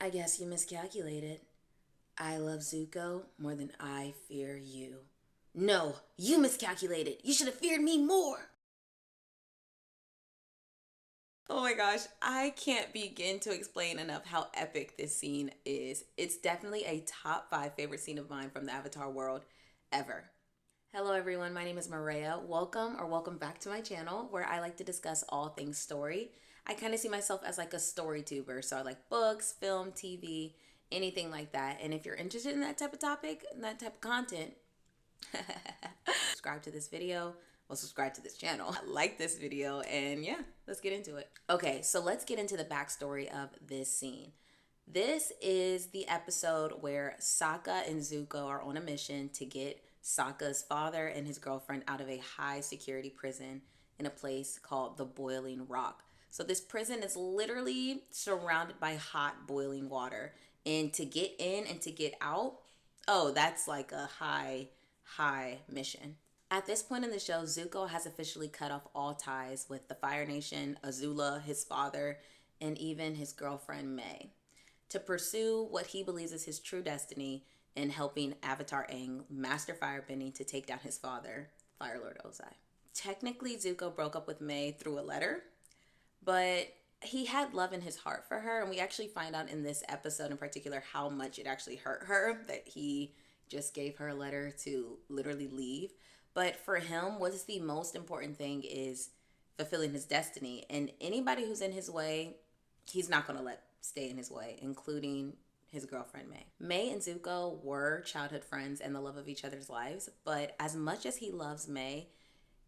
I guess you miscalculated. I love Zuko more than I fear you. No, you miscalculated. You should have feared me more. Oh my gosh, I can't begin to explain enough how epic this scene is. It's definitely a top 5 favorite scene of mine from the Avatar world ever. Hello everyone, my name is Maria. Welcome back to my channel where I like to discuss all things story. I kind of see myself as like a story tuber, so I like books, film, TV, anything like that. And if you're interested in that type of topic, and that type of content, subscribe to this video. Well, subscribe to this channel. Like this video, and yeah, let's get into it. Okay, so let's get into the backstory of this scene. This is the episode where Sokka and Zuko are on a mission to get Sokka's father and his girlfriend out of a high security prison in a place called the Boiling Rock. So this prison is literally surrounded by hot boiling water. And to get in and to get out, oh, that's like a high mission. At this point in the show, Zuko has officially cut off all ties with the Fire Nation, Azula, his father, and even his girlfriend Mai, to pursue what he believes is his true destiny in helping Avatar Aang master firebending to take down his father, Fire Lord Ozai. Technically, Zuko broke up with Mai through a letter, but he had love in his heart for her, and we actually find out in this episode in particular how much it actually hurt her that he just gave her a letter to literally leave. But for him, what's the most important thing is fulfilling his destiny, and anybody who's in his way, he's not going to let stay in his way, including his girlfriend Mai. Mai and Zuko were childhood friends and the love of each other's lives, but as much as he loves Mai,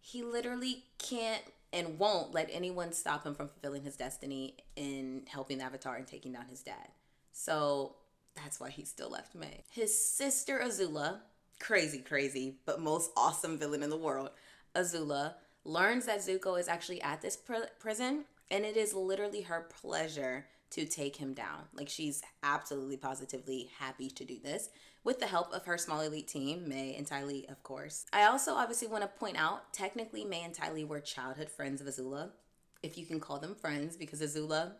he literally can't and won't let anyone stop him from fulfilling his destiny in helping the Avatar and taking down his dad. So that's why he still left Mai. His sister Azula, crazy, but most awesome villain in the world, Azula, learns that Zuko is actually at this prison, and it is literally her pleasure to take him down. Like, she's absolutely positively happy to do this with the help of her small elite team, Mai and Tai Lee, of course. I also obviously want to point out, technically Mai and Tai Lee were childhood friends of Azula, if you can call them friends, because Azula,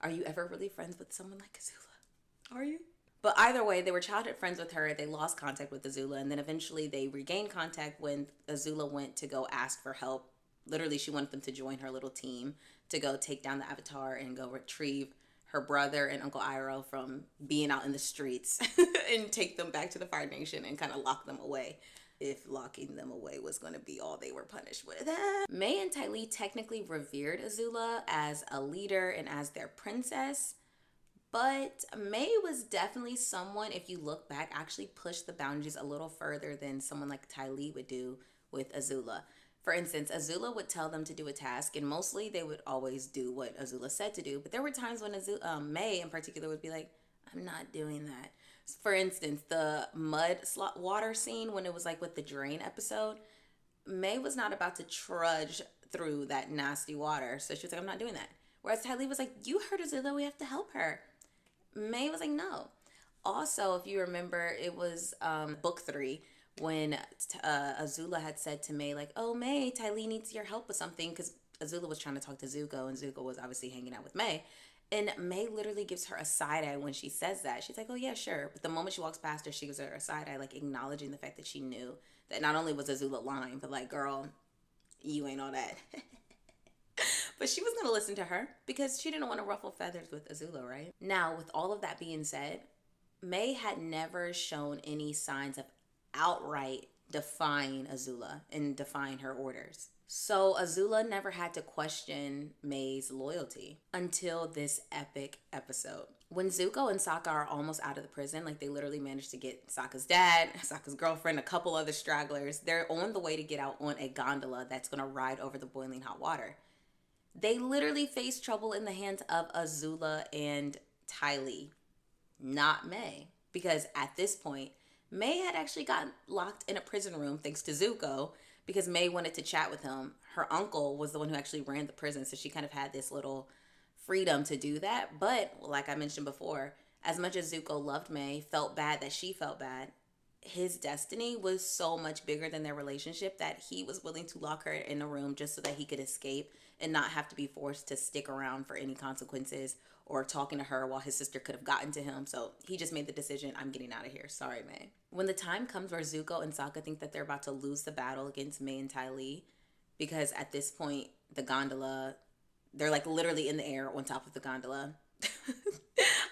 are you ever really friends with someone like Azula? Are you? But either way, they were childhood friends with her. They lost contact with Azula, and then eventually they regained contact when Azula went to go ask for help. Literally, she wanted them to join her little team to go take down the Avatar and go retrieve her brother and Uncle Iroh from being out in the streets and take them back to the Fire Nation and kind of lock them away, if locking them away was going to be all they were punished with. Mai and Tai Lee technically revered Azula as a leader and as their princess, but Mai was definitely someone, if you look back, actually pushed the boundaries a little further than someone like Tai Lee would do with Azula. For instance, Azula would tell them to do a task, and mostly they would always do what Azula said to do. But there were times when Mai in particular would be like, I'm not doing that. For instance, the mud water scene when it was like with the drain episode, Mai was not about to trudge through that nasty water. So she was like, I'm not doing that. Whereas Ty Lee was like, you heard Azula, we have to help her. Mai was like, no. Also, if you remember, it was book 3 when Azula had said to Mai, like, oh, Mai, Ty Lee needs your help with something, because Azula was trying to talk to Zuko, and Zuko was obviously hanging out with Mai. And Mai literally gives her a side eye when she says that. She's like, oh, yeah, sure. But the moment she walks past her, she gives her a side eye, like acknowledging the fact that she knew that not only was Azula lying, but like, girl, you ain't all that. But she was going to listen to her because she didn't want to ruffle feathers with Azula, right? Now, with all of that being said, Mai had never shown any signs of outright defying Azula and defying her orders. So Azula never had to question Mai's loyalty until this epic episode. When Zuko and Sokka are almost out of the prison, like they literally managed to get Sokka's dad, Sokka's girlfriend, a couple other stragglers, they're on the way to get out on a gondola that's going to ride over the boiling hot water. They literally face trouble in the hands of Azula and Ty Lee, not Mai. Because at this point, Mai had actually gotten locked in a prison room thanks to Zuko, because Mai wanted to chat with him. Her uncle was the one who actually ran the prison, so she kind of had this little freedom to do that. But like I mentioned before, as much as Zuko loved Mai, felt bad that she felt bad, his destiny was so much bigger than their relationship that he was willing to lock her in a room just so that he could escape and not have to be forced to stick around for any consequences or talking to her while his sister could have gotten to him. So he just made the decision, I'm getting out of here. Sorry, May. When the time comes where Zuko and Sokka think that they're about to lose the battle against May and Tai Lee, because at this point, the gondola, they're like literally in the air on top of the gondola,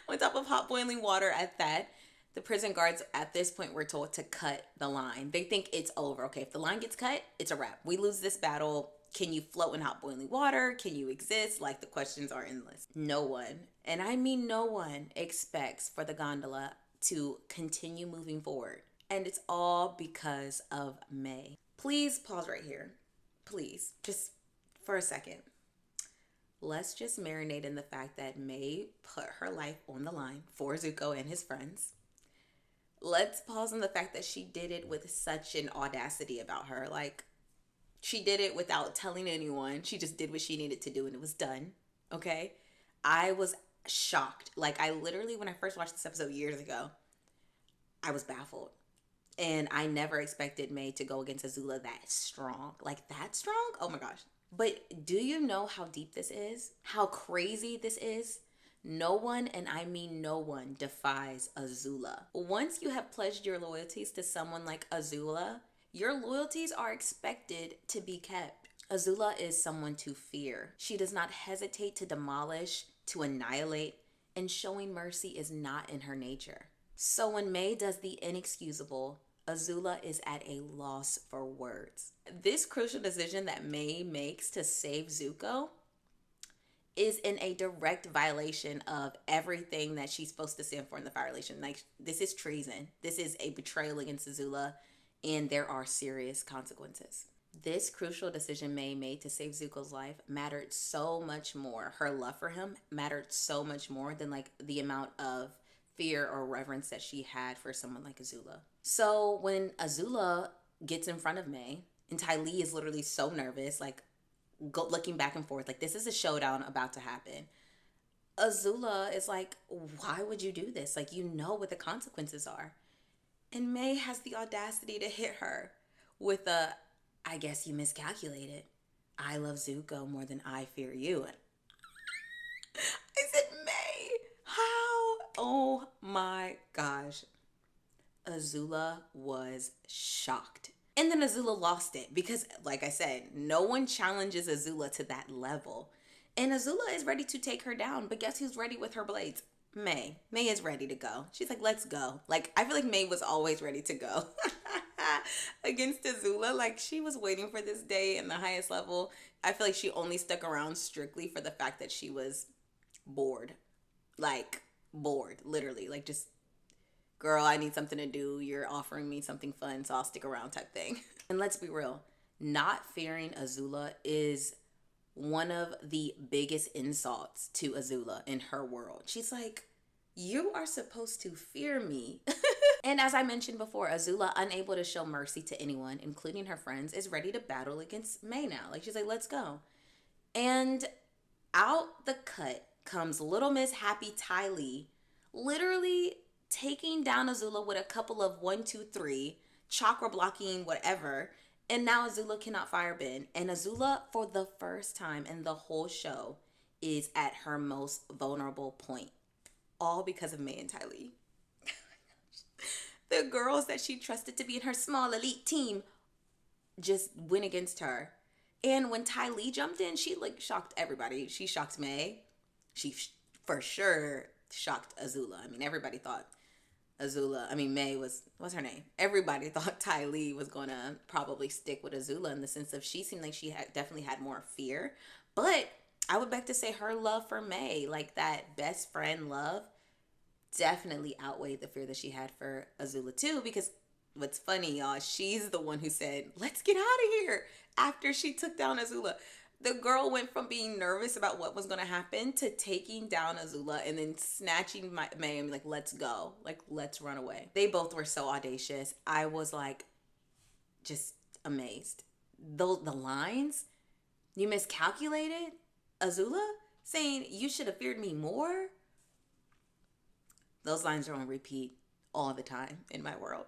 on top of hot boiling water at that. The prison guards at this point were told to cut the line. They think it's over. Okay, if the line gets cut, it's a wrap. We lose this battle. Can you float in hot boiling water? Can you exist? Like, the questions are endless. No one, and I mean no one, expects for the gondola to continue moving forward. And it's all because of May. Please pause right here. Please, just for a second. Let's just marinate in the fact that May put her life on the line for Zuko and his friends. Let's pause on the fact that she did it with such an audacity about her. Like, she did it without telling anyone. She just did what she needed to do and it was done. Okay? I was shocked. Like, I literally, when I first watched this episode years ago, I was baffled. And I never expected May to go against Azula that strong. Like, that strong? Oh my gosh. But do you know how deep this is? How crazy this is? No one, and I mean no one, defies Azula. Once you have pledged your loyalties to someone like Azula, your loyalties are expected to be kept. Azula is someone to fear. She does not hesitate to demolish, to annihilate, and showing mercy is not in her nature. So when May does the inexcusable, Azula is at a loss for words. This crucial decision that May makes to save Zuko is in a direct violation of everything that she's supposed to stand for in the Fire Relation. Like, this is treason. This is a betrayal against Azula, and there are serious consequences. This crucial decision May made to save Zuko's life mattered so much more. Her love for him mattered so much more than like the amount of fear or reverence that she had for someone like Azula. So when Azula gets in front of May, and Tai Lee is literally so nervous, like looking back and forth, like this is a showdown about to happen. Azula is like, why would you do this? Like, you know what the consequences are. And May has the audacity to hit her with a, I guess you miscalculated. I love Zuko more than I fear you. And I said, May, how? Oh my gosh. Azula was shocked. And then Azula lost it because, like I said, no one challenges Azula to that level. And Azula is ready to take her down, but guess who's ready with her blades? May. May is ready to go. She's like, let's go. Like, I feel like May was always ready to go against Azula. Like, she was waiting for this day in the highest level. I feel like she only stuck around strictly for the fact that she was bored. Like, bored, literally. Like, just, girl, I need something to do. You're offering me something fun, so I'll stick around type thing. And let's be real. Not fearing Azula is one of the biggest insults to Azula in her world. She's like, you are supposed to fear me. And as I mentioned before, Azula, unable to show mercy to anyone, including her friends, is ready to battle against May now. Like, she's like, let's go. And out the cut comes Little Miss Happy Tai Lee, literally taking down Azula with a couple of 1, 2, 3, chakra blocking, whatever. And now Azula cannot firebend. And Azula, for the first time in the whole show, is at her most vulnerable point. All because of May and Tai Lee. The girls that she trusted to be in her small elite team just went against her. And when Tai Lee jumped in, she like shocked everybody. She shocked May. She for sure shocked Azula. I mean, everybody thought May what's her name? Everybody thought Tai Lee was going to probably stick with Azula in the sense of she seemed like she definitely had more fear. But I would beg to say her love for May, like that best friend love, definitely outweighed the fear that she had for Azula too. Because what's funny, y'all, she's the one who said, let's get out of here after she took down Azula. The girl went from being nervous about what was going to happen to taking down Azula and then snatching May and like, let's go. Like, let's run away. They both were so audacious. I was like, just amazed. The lines, you miscalculated Azula, saying you should have feared me more. Those lines are on repeat all the time in my world.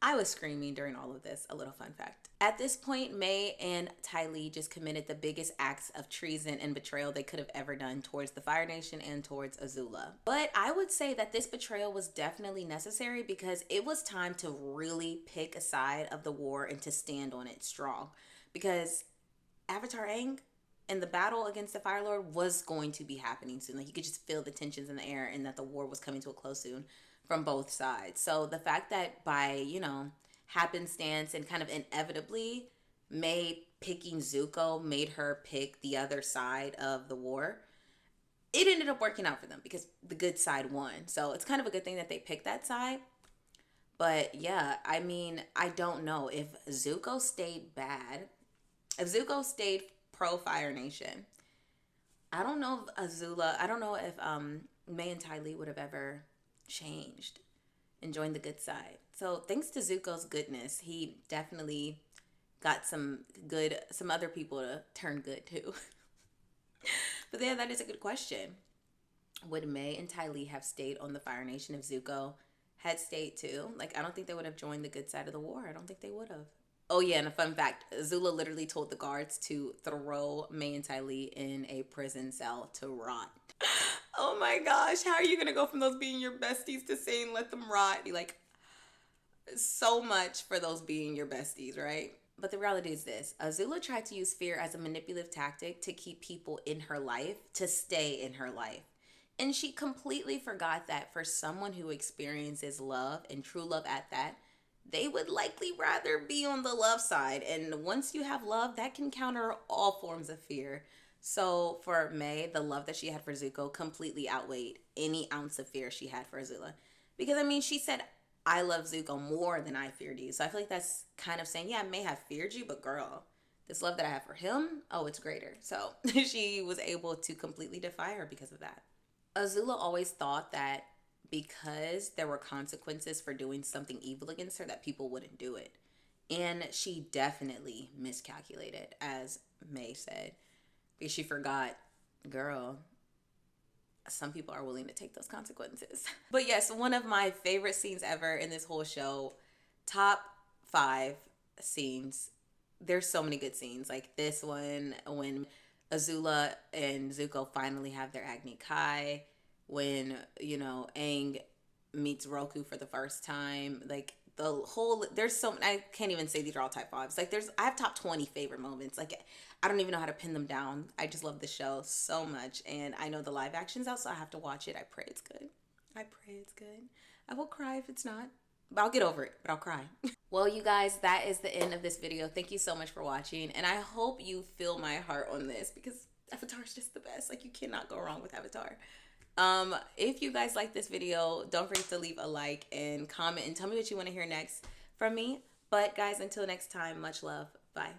I was screaming during all of this, a little fun fact. At this point, May and Tai Lee just committed the biggest acts of treason and betrayal they could have ever done towards the Fire Nation and towards Azula. But I would say that this betrayal was definitely necessary because it was time to really pick a side of the war and to stand on it strong. Because Avatar Aang and the battle against the Fire Lord was going to be happening soon. Like, you could just feel the tensions in the air and that the war was coming to a close soon from both sides. So the fact that by, happenstance and kind of inevitably, May picking Zuko made her pick the other side of the war, it ended up working out for them because the good side won. So it's kind of a good thing that they picked that side. But yeah, I mean, I don't know if Zuko stayed bad. If Zuko stayed pro Fire Nation, I don't know if May and Ty Lee would have ever changed and joined the good side. So thanks to Zuko's goodness, he definitely got some other people to turn good too. But yeah, that is a good question. Would May and Ty Lee have stayed on the Fire Nation if Zuko had stayed too? Like, I don't think they would have joined the good side of the war. I don't think they would have. Oh yeah, and a fun fact, Azula literally told the guards to throw May and Ty Lee in a prison cell to rot. Oh my gosh, how are you gonna go from those being your besties to saying let them rot? Be like, so much for those being your besties, right? But the reality is this: Azula tried to use fear as a manipulative tactic to keep people in her life, to stay in her life. And she completely forgot that for someone who experiences love, and true love at that, they would likely rather be on the love side. And once you have love, that can counter all forms of fear. So for May, the love that she had for Zuko completely outweighed any ounce of fear she had for Azula. Because, I mean, she said, I love Zuko more than I feared you. So I feel like that's kind of saying, yeah, I may have feared you, but girl, this love that I have for him, oh, it's greater. So she was able to completely defy her because of that. Azula always thought that because there were consequences for doing something evil against her, that people wouldn't do it. And she definitely miscalculated, as May said, because she forgot, girl, some people are willing to take those consequences. But yes, one of my favorite scenes ever in this whole show, top 5 scenes. There's so many good scenes, like this one when Azula and Zuko finally have their Agni Kai, when, Aang meets Roku for the first time. Like, the whole, there's so, I can't even say these are all type 5s. Like, I have top 20 favorite moments. Like, I don't even know how to pin them down. I just love the show so much. And I know the live action's out, so I have to watch it. I pray it's good. I will cry if it's not. But I'll get over it, but I'll cry. Well, you guys, that is the end of this video. Thank you so much for watching. And I hope you feel my heart on this because Avatar is just the best. Like, you cannot go wrong with Avatar. If you guys like this video, don't forget to leave a like and comment and tell me what you want to hear next from me. But guys, until next time, much love. Bye.